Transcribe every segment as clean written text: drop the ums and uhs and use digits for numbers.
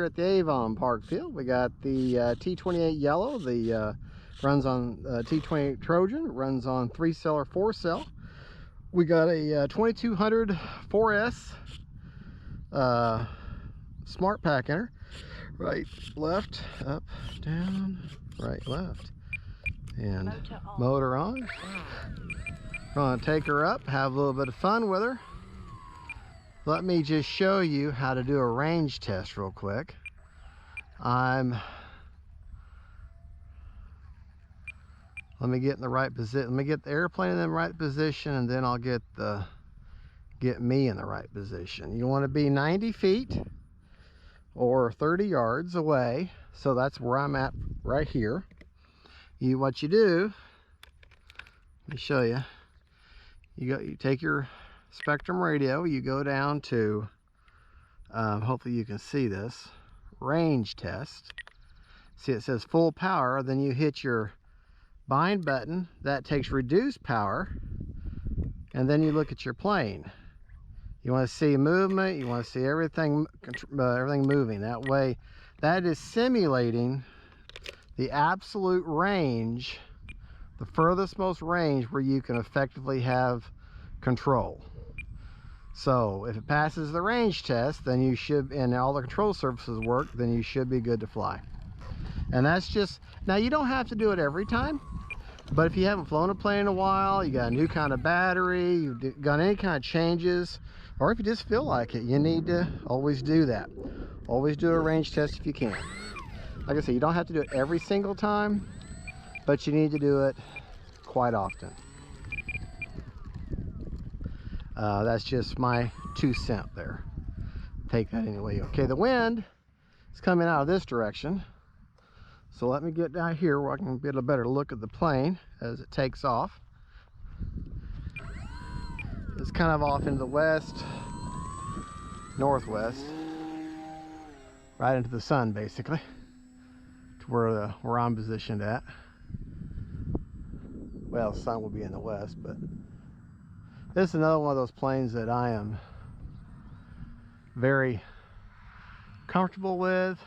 at the Avon Park field. We got the T-28 yellow, the runs on T-28 Trojan, runs on 3-cell or 4-cell. We got a 2200 4S smart pack in her. Right, left, up, down, right, left. And motor on. Gonna take her up, have a little bit of fun with her. Let me just show you how to do a range test real quick. Let me get in the right position. Let me get the airplane in the right position, and then I'll get me in the right position. You want to be 90 feet or 30 yards away. So that's where I'm at right here. What you do, let me show you. You take your Spectrum radio, you go down to, hopefully you can see this, range test. See, it says full power, then you hit your bind button, that takes reduced power, and then you look at your plane. You want to see movement, you want to see everything moving. That way, that is simulating the absolute range, the furthest most range where you can effectively have control. So if it passes the range test, then you should, and all the control surfaces work, then you should be good to fly. And that's just, now you don't have to do it every time, but if you haven't flown a plane in a while, you got a new kind of battery, you've got any kind of changes, or if you just feel like it, you need to always do that. Always do a range test if you can. Like I said, you don't have to do it every single time, but you need to do it quite often. That's just my 2 cents there. Take that anyway. Okay, the wind is coming out of this direction. So let me get down here where I can get a better look at the plane as it takes off. It's kind of off into the west, northwest, right into the sun basically, to where I'm positioned at. Well, the sun will be in the west, but this is another one of those planes that I am very comfortable with.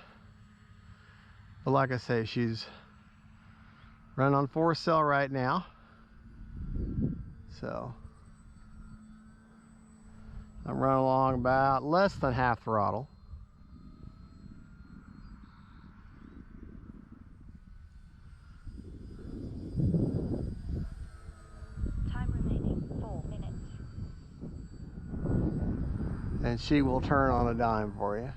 But like I say, she's running on 4-cell right now. So I'm running along about less than half throttle. And she will turn on a dime for you.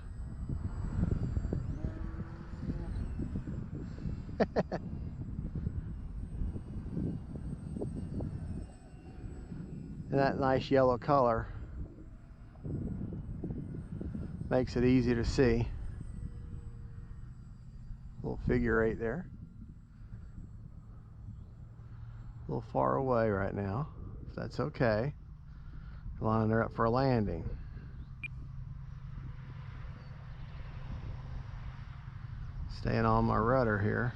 And that nice yellow color makes it easy to see. Little figure 8 there. A little far away right now, if that's okay. Lining her up for a landing. Staying on my rudder here.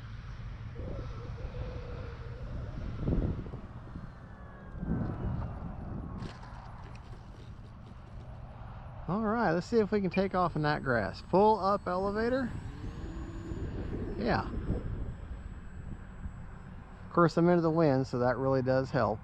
All right, let's see if we can take off in that grass. Full up elevator. Yeah. Of course, I'm into the wind, so that really does help.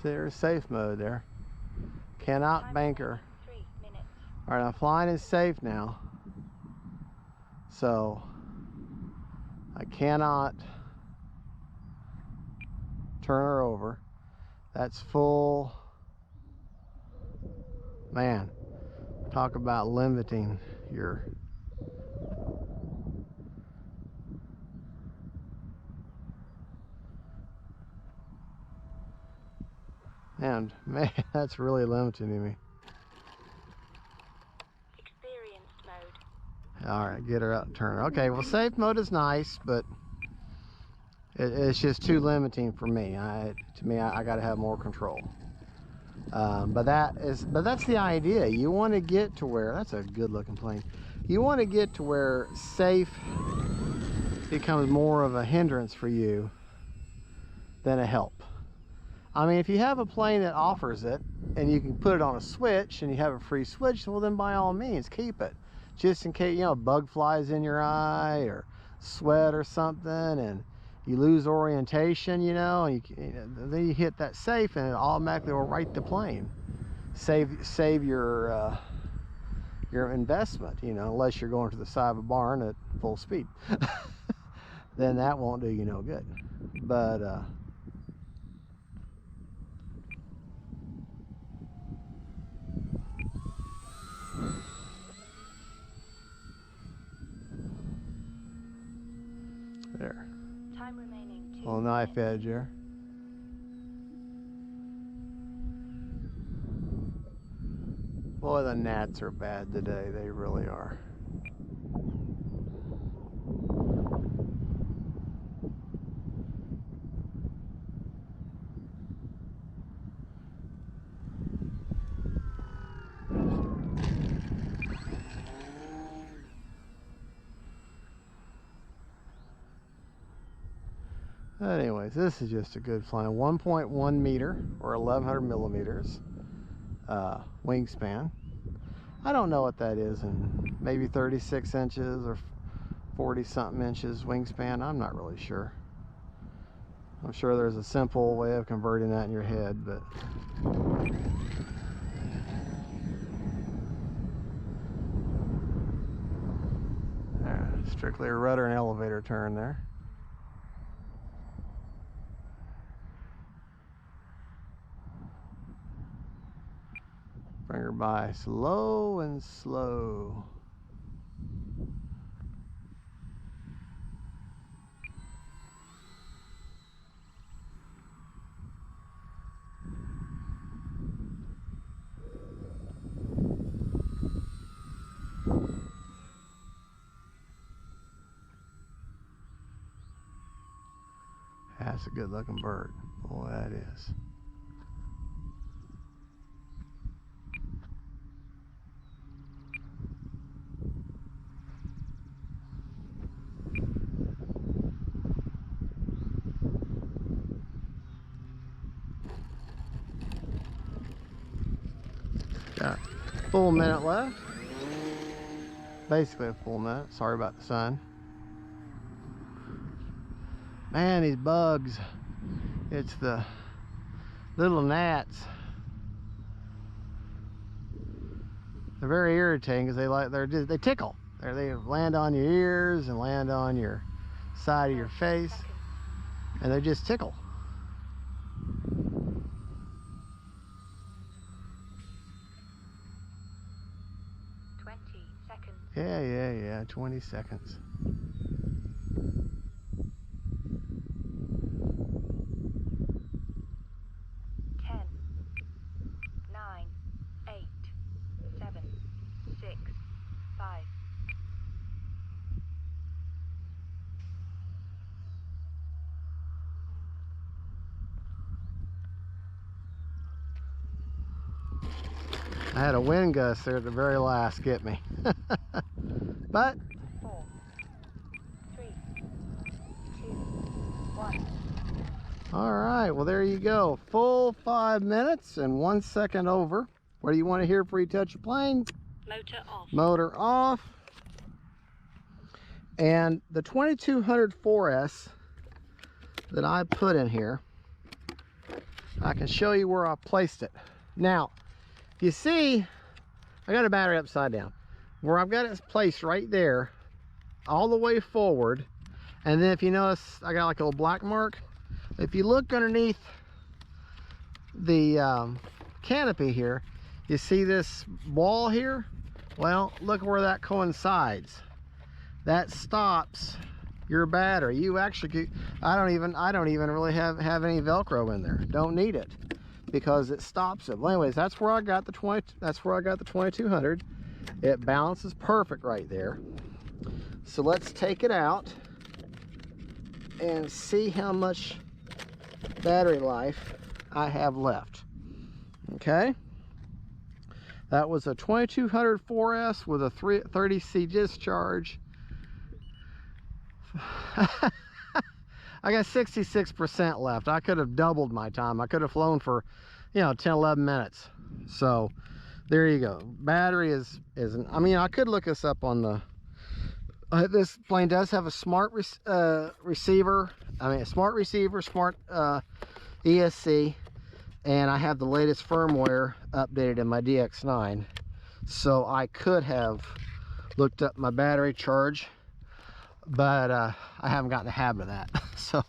There's safe mode there. Cannot banker. All right, I'm flying is safe now. So I cannot turn her over. That's full. Man, talk about limiting your and man, that's really limiting me. Experienced mode. All right, get her out and turn her. Okay, well, safe mode is nice, but it's just too limiting for me. I got to have more control. But that's the idea. You want to get to where, that's a good looking plane. You want to get to where safe becomes more of a hindrance for you than a help. I mean, if you have a plane that offers it and you can put it on a switch and you have a free switch, well then by all means keep it, just in case, you know, a bug flies in your eye or sweat or something and you lose orientation, you know, and then you hit that safe and it automatically will right the plane. Save your investment, you know, unless you're going to the side of a barn at full speed. Then that won't do you no good. But there. Time remaining 2 Little knife minutes. edge there. Boy, the gnats are bad today. They really are. Anyways, this is just a good flying 1.1 meter or 1100 millimeters wingspan. I don't know what that is in maybe 36 inches or 40 something inches wingspan. I'm not really sure. I'm sure there's a simple way of converting that in your head, but strictly a rudder and elevator turn there. Bring her by slow and slow. That's a good looking bird. Boy, that is. Got a full minute left. Basically a full minute. Sorry about the sun. Man, these bugs. It's the little gnats. They're very irritating because they tickle. They land on your ears and land on your side of your face, and they just tickle. Yeah, 20 seconds. I had a wind gust there at the very last get me. But 4, 3, 2, 1. all right, well there you go. Full 5 minutes and 1 second over. What do you want to hear before you touch the plane? Motor off. Motor off. And the 2200 4S that I put in here, I can show you where I placed it. Now, you see, I got a battery upside down. Where I've got it placed right there, all the way forward. And then if you notice, I got like a little black mark. If you look underneath the canopy here, you see this wall here? Well, look where that coincides. That stops your battery. You actually, I don't even really have any Velcro in there. Don't need it, because it stops it. Well, anyways, that's where I got the 2200. It balances perfect right there. So let's take it out and see how much battery life I have left. Okay, that was a 2200 4S with a 30C discharge, I got 66% left. I could have doubled my time. I could have flown for, you know, 10, 11 minutes. So there you go. Battery isn't, I mean, I could look this up on the, this plane does have a smart receiver. I mean, a smart receiver, smart ESC. And I have the latest firmware updated in my DX9. So I could have looked up my battery charge, but I haven't gotten the habit of that. So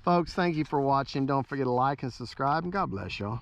folks, thank you for watching. Don't forget to like and subscribe, and God bless y'all.